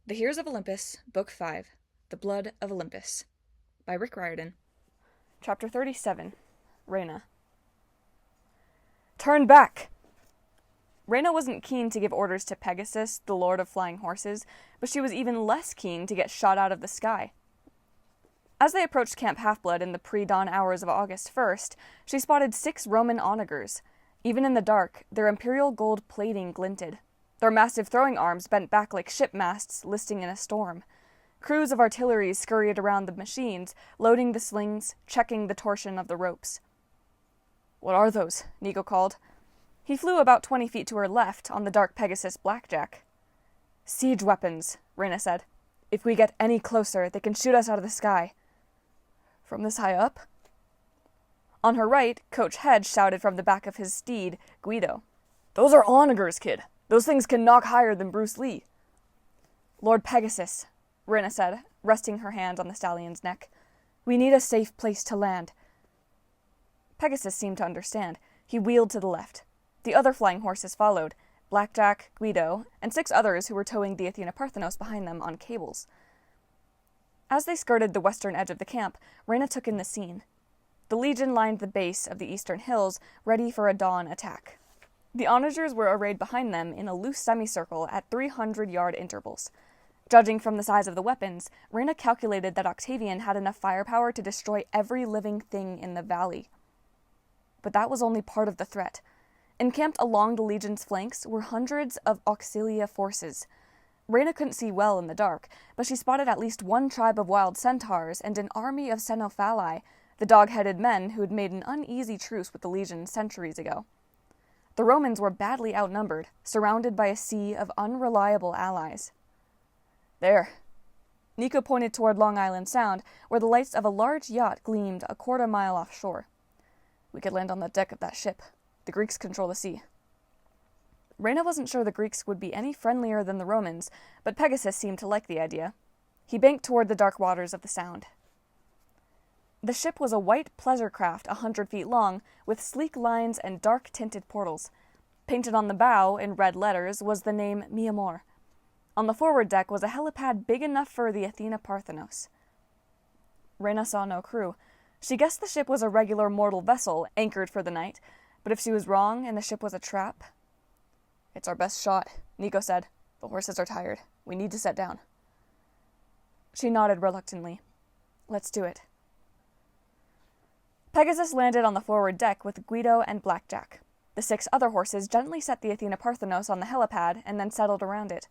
The Heroes of Olympus, Book 5, The Blood of Olympus, by Rick Riordan. Chapter 37, Reyna. Turn back! Reyna wasn't keen to give orders to Pegasus, the Lord of Flying Horses, but she was even less keen to get shot out of the sky. As they approached Camp Half-Blood in the pre-dawn hours of August 1st, she spotted 6 Roman onagers. Even in the dark, their imperial gold plating glinted. Their massive throwing arms bent back like ship masts listing in a storm. Crews of artillery scurried around the machines, loading the slings, checking the torsion of the ropes. "What are those?" Nico called. He flew about 20 feet to her left on the dark Pegasus Blackjack. "Siege weapons," Reyna said. "If we get any closer, they can shoot us out of the sky." "From this high up?" On her right, Coach Hedge shouted from the back of his steed, Guido. "Those are onagers, kid. Those things can knock higher than Bruce Lee." "Lord Pegasus," Reyna said, resting her hand on the stallion's neck. "We need a safe place to land." Pegasus seemed to understand. He wheeled to the left. The other flying horses followed, Blackjack, Guido, and 6 others who were towing the Athena Parthenos behind them on cables. As they skirted the western edge of the camp, Reyna took in the scene. The Legion lined the base of the eastern hills, ready for a dawn attack. The onagers were arrayed behind them in a loose semicircle at 300-yard intervals. Judging from the size of the weapons, Reyna calculated that Octavian had enough firepower to destroy every living thing in the valley. But that was only part of the threat. Encamped along the Legion's flanks were hundreds of auxilia forces. Reyna couldn't see well in the dark, but she spotted at least one tribe of wild centaurs and an army of Cenophali, the dog-headed men who had made an uneasy truce with the Legion centuries ago. The Romans were badly outnumbered, surrounded by a sea of unreliable allies. "There." Nico pointed toward Long Island Sound, where the lights of a large yacht gleamed a quarter-mile offshore. "We could land on the deck of that ship. The Greeks control the sea." Reyna wasn't sure the Greeks would be any friendlier than the Romans, but Pegasus seemed to like the idea. He banked toward the dark waters of the Sound. The ship was a white pleasure craft 100 feet long, with sleek lines and dark-tinted portals. Painted on the bow, in red letters, was the name Mi Amor. On the forward deck was a helipad big enough for the Athena Parthenos. Reyna saw no crew. She guessed the ship was a regular mortal vessel, anchored for the night, but if she was wrong and the ship was a trap... "It's our best shot," Nico said. "The horses are tired. We need to set down." She nodded reluctantly. "Let's do it." Pegasus landed on the forward deck with Guido and Blackjack. The 6 other horses gently set the Athena Parthenos on the helipad and then settled around it.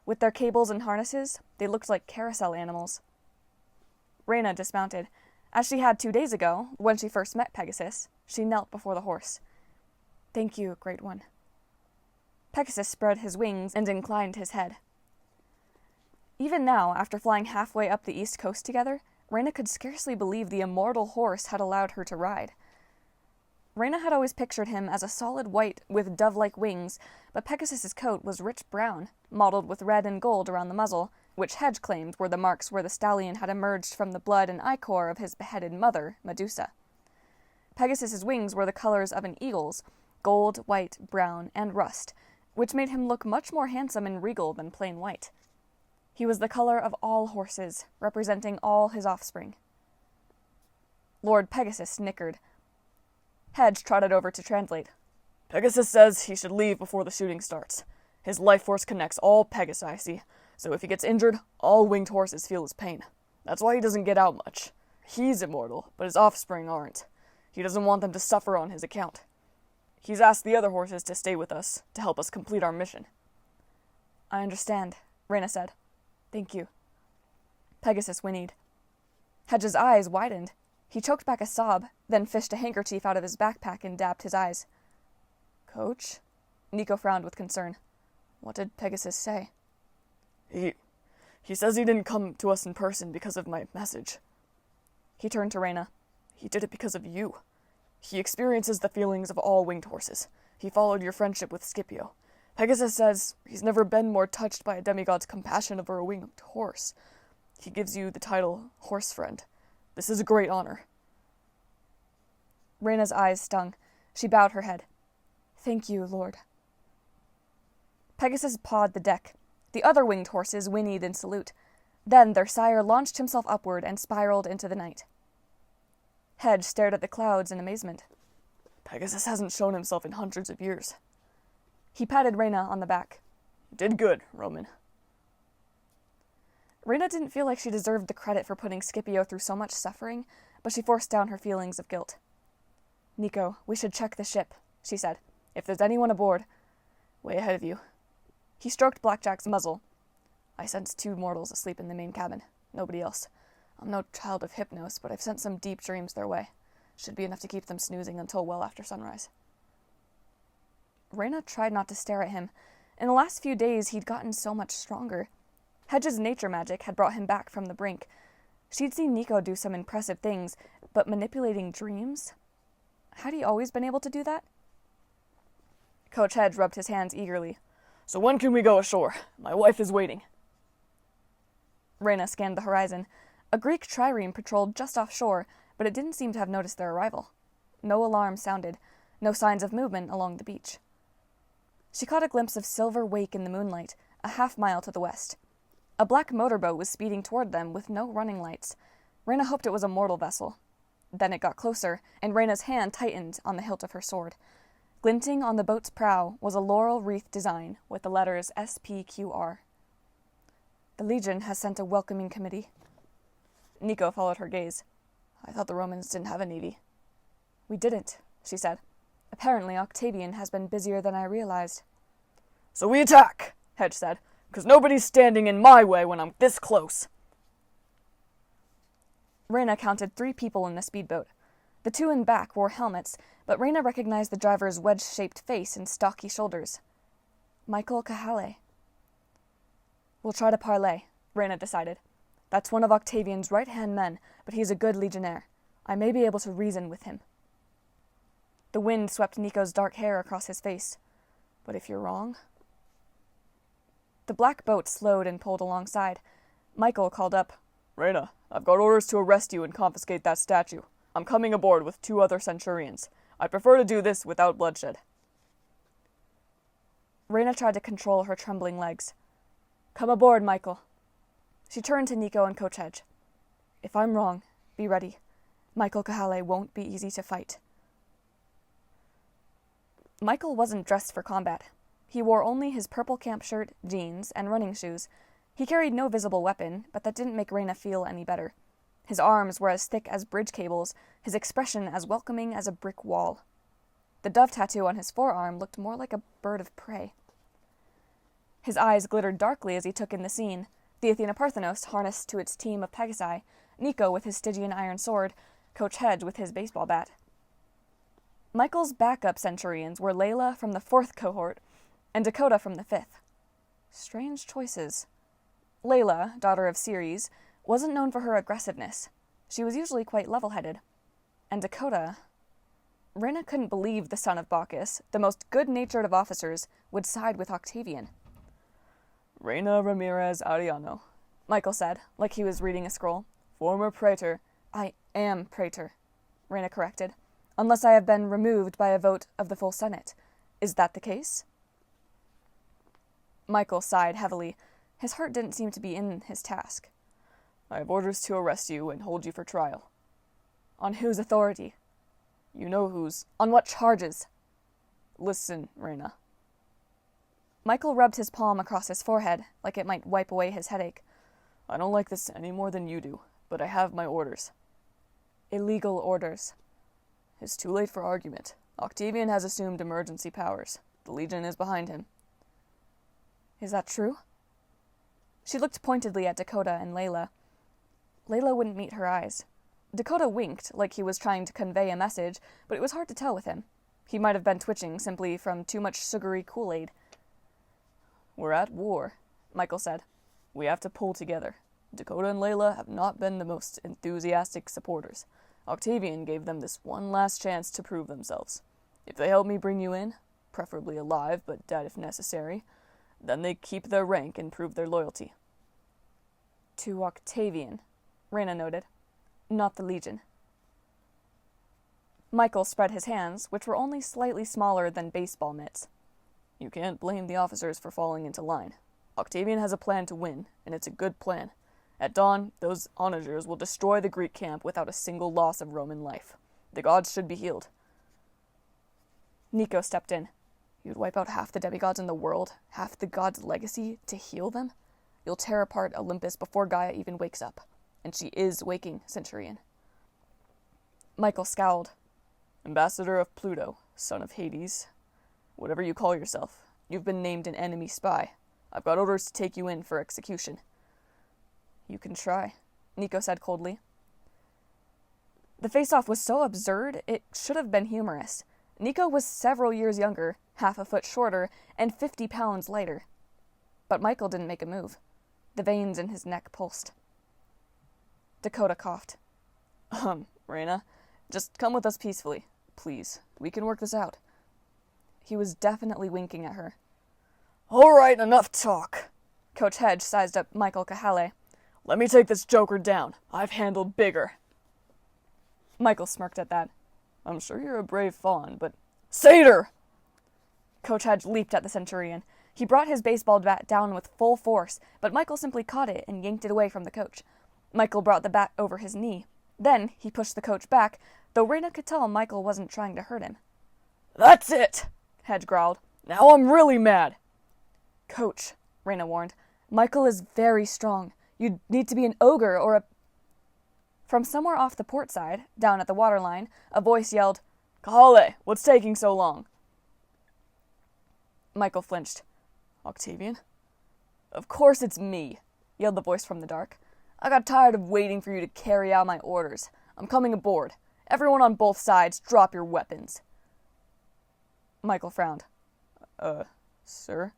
With their cables and harnesses, they looked like carousel animals. Reyna dismounted. As she had 2 days ago, when she first met Pegasus, she knelt before the horse. "Thank you, Great One." Pegasus spread his wings and inclined his head. Even now, after flying halfway up the east coast together, Reyna could scarcely believe the immortal horse had allowed her to ride. Reyna had always pictured him as a solid white with dove-like wings, but Pegasus's coat was rich brown, mottled with red and gold around the muzzle, which Hedge claimed were the marks where the stallion had emerged from the blood and ichor of his beheaded mother, Medusa. Pegasus's wings were the colors of an eagle's, gold, white, brown, and rust, which made him look much more handsome and regal than plain white. He was the color of all horses, representing all his offspring. Lord Pegasus snickered. Hedge trotted over to translate. "Pegasus says he should leave before the shooting starts. His life force connects all Pegasi, see, so if he gets injured, all winged horses feel his pain. That's why he doesn't get out much. He's immortal, but his offspring aren't. He doesn't want them to suffer on his account. He's asked the other horses to stay with us, to help us complete our mission." "I understand," Reyna said. "Thank you." Pegasus whinnied. Hedge's eyes widened. He choked back a sob, then fished a handkerchief out of his backpack and dabbed his eyes. "Coach?" Nico frowned with concern. "What did Pegasus say?" He says he didn't come to us in person because of my message." He turned to Reyna. "He did it because of you. He experiences the feelings of all winged horses. He followed your friendship with Scipio. Pegasus says he's never been more touched by a demigod's compassion over a winged horse. He gives you the title Horse Friend. This is a great honor." Reyna's eyes stung. She bowed her head. "Thank you, Lord." Pegasus pawed the deck. The other winged horses whinnied in salute. Then their sire launched himself upward and spiraled into the night. Hedge stared at the clouds in amazement. Pegasus hasn't shown himself in hundreds of years. He patted Reyna on the back. You did good, Roman. Reyna didn't feel like she deserved the credit for putting Scipio through so much suffering, but she forced down her feelings of guilt. Nico, we should check the ship, she said. If there's anyone aboard. Way ahead of you. He stroked Blackjack's muzzle. I sensed 2 mortals asleep in the main cabin. Nobody else. I'm no child of Hypnos, but I've sent some deep dreams their way. Should be enough to keep them snoozing until well after sunrise. Reyna tried not to stare at him. In the last few days, he'd gotten so much stronger. Hedge's nature magic had brought him back from the brink. She'd seen Nico do some impressive things, but manipulating dreams? Had he always been able to do that? Coach Hedge rubbed his hands eagerly. So when can we go ashore? My wife is waiting. Reyna scanned the horizon. A Greek trireme patrolled just offshore, but it didn't seem to have noticed their arrival. No alarm sounded, no signs of movement along the beach. She caught a glimpse of silver wake in the moonlight, a half-mile to the west. A black motorboat was speeding toward them with no running lights. Reyna hoped it was a mortal vessel. Then it got closer, and Reyna's hand tightened on the hilt of her sword. Glinting on the boat's prow was a laurel wreath design with the letters SPQR. The Legion has sent a welcoming committee. Nico followed her gaze. I thought the Romans didn't have a navy. We didn't, she said. Apparently Octavian has been busier than I realized. So we attack, Hedge said, because nobody's standing in my way when I'm this close. Reyna counted 3 people in the speedboat. The 2 in back wore helmets, but Reyna recognized the driver's wedge-shaped face and stocky shoulders. Michael Kahale. We'll try to parley, Reyna decided. That's one of Octavian's right-hand men, but he's a good legionnaire. I may be able to reason with him. The wind swept Nico's dark hair across his face. But if you're wrong... The black boat slowed and pulled alongside. Michael called up, Reyna, I've got orders to arrest you and confiscate that statue. I'm coming aboard with 2 other centurions. I prefer to do this without bloodshed. Reyna tried to control her trembling legs. Come aboard, Michael. She turned to Nico and Coach Hedge. If I'm wrong, be ready. Michael Kahale won't be easy to fight. Michael wasn't dressed for combat. He wore only his purple camp shirt, jeans, and running shoes. He carried no visible weapon, but that didn't make Reyna feel any better. His arms were as thick as bridge cables, his expression as welcoming as a brick wall. The dove tattoo on his forearm looked more like a bird of prey. His eyes glittered darkly as he took in the scene, the Athena Parthenos harnessed to its team of Pegasi, Nico with his Stygian iron sword, Coach Hedge with his baseball bat. Michael's backup centurions were Layla from the 4th cohort and Dakota from the 5th. Strange choices. Layla, daughter of Ceres, wasn't known for her aggressiveness. She was usually quite level-headed. And Dakota... Reyna couldn't believe the son of Bacchus, the most good-natured of officers, would side with Octavian. Reyna Ramirez Ariano, Michael said, like he was reading a scroll. Former praetor. I am praetor, Reyna corrected, unless I have been removed by a vote of the full Senate. Is that the case? Michael sighed heavily. His heart didn't seem to be in his task. I have orders to arrest you and hold you for trial. On whose authority? You know whose. On what charges? Listen, Reyna. Michael rubbed his palm across his forehead, like it might wipe away his headache. I don't like this any more than you do, but I have my orders. Illegal orders. It's too late for argument. Octavian has assumed emergency powers. The Legion is behind him. Is that true? She looked pointedly at Dakota and Layla. Layla wouldn't meet her eyes. Dakota winked, like he was trying to convey a message, but it was hard to tell with him. He might have been twitching simply from too much sugary Kool-Aid. We're at war, Michael said. We have to pull together. Dakota and Layla have not been the most enthusiastic supporters. Octavian gave them this one last chance to prove themselves. If they help me bring you in, preferably alive, but dead if necessary, then they keep their rank and prove their loyalty. To Octavian, Reyna noted, not the Legion. Michael spread his hands, which were only slightly smaller than baseball mitts. You can't blame the officers for falling into line. Octavian has a plan to win, and it's a good plan. At dawn, those onagers will destroy the Greek camp without a single loss of Roman life. The gods should be healed. Nico stepped in. You'd wipe out half the demigods in the world, half the gods' legacy, to heal them? You'll tear apart Olympus before Gaia even wakes up. And she is waking, Centurion. Michael scowled. Ambassador of Pluto, son of Hades. Whatever you call yourself, you've been named an enemy spy. I've got orders to take you in for execution. You can try, Nico said coldly. The face-off was so absurd, it should have been humorous. Nico was several years younger, half a foot shorter, and 50 pounds lighter. But Michael didn't make a move. The veins in his neck pulsed. Dakota coughed. Reyna, just come with us peacefully, please. We can work this out. He was definitely winking at her. All right, enough talk. Coach Hedge sized up Michael Kahale. Let me take this joker down. I've handled bigger. Michael smirked at that. I'm sure you're a brave fawn, but... Satyr! Coach Hedge leaped at the Centurion. He brought his baseball bat down with full force, but Michael simply caught it and yanked it away from the coach. Michael brought the bat over his knee. Then he pushed the coach back, though Reyna could tell Michael wasn't trying to hurt him. That's it, Hedge growled. Now I'm really mad. Coach, Reyna warned, Michael is very strong. You'd need to be an ogre or a... From somewhere off the port side, down at the waterline, a voice yelled, Kahale, what's taking so long? Michael flinched. Octavian? Of course it's me, yelled the voice from the dark. I got tired of waiting for you to carry out my orders. I'm coming aboard. Everyone on both sides, drop your weapons. Michael frowned. Sir?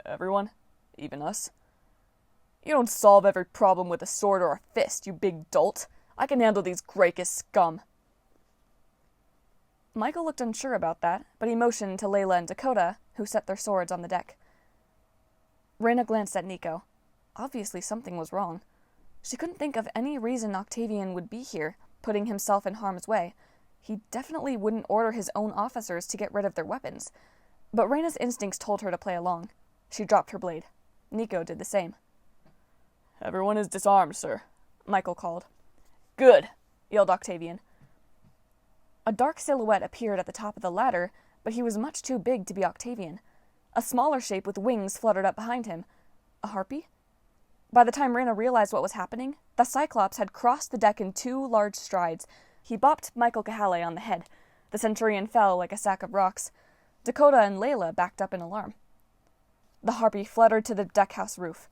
Everyone? Even us? You don't solve every problem with a sword or a fist, you big dolt. I can handle these Graecus scum. Michael looked unsure about that, but he motioned to Layla and Dakota, who set their swords on the deck. Reyna glanced at Nico. Obviously something was wrong. She couldn't think of any reason Octavian would be here, putting himself in harm's way. He definitely wouldn't order his own officers to get rid of their weapons. But Reyna's instincts told her to play along. She dropped her blade. Nico did the same. Everyone is disarmed, sir, Michael called. Good, yelled Octavian. A dark silhouette appeared at the top of the ladder, but he was much too big to be Octavian. A smaller shape with wings fluttered up behind him. A harpy? By the time Reyna realized what was happening, the Cyclops had crossed the deck in 2 large strides. He bopped Michael Kahale on the head. The Centurion fell like a sack of rocks. Dakota and Layla backed up in alarm. The harpy fluttered to the deckhouse roof.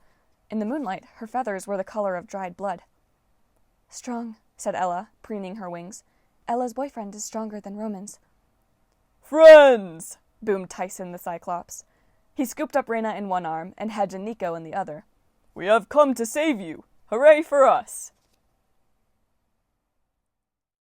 In the moonlight, her feathers were the color of dried blood. Strong, said Ella, preening her wings. Ella's boyfriend is stronger than Roman's. Friends! Boomed Tyson the Cyclops. He scooped up Reyna in one arm and Hedge and Nico in the other. We have come to save you. Hooray for us!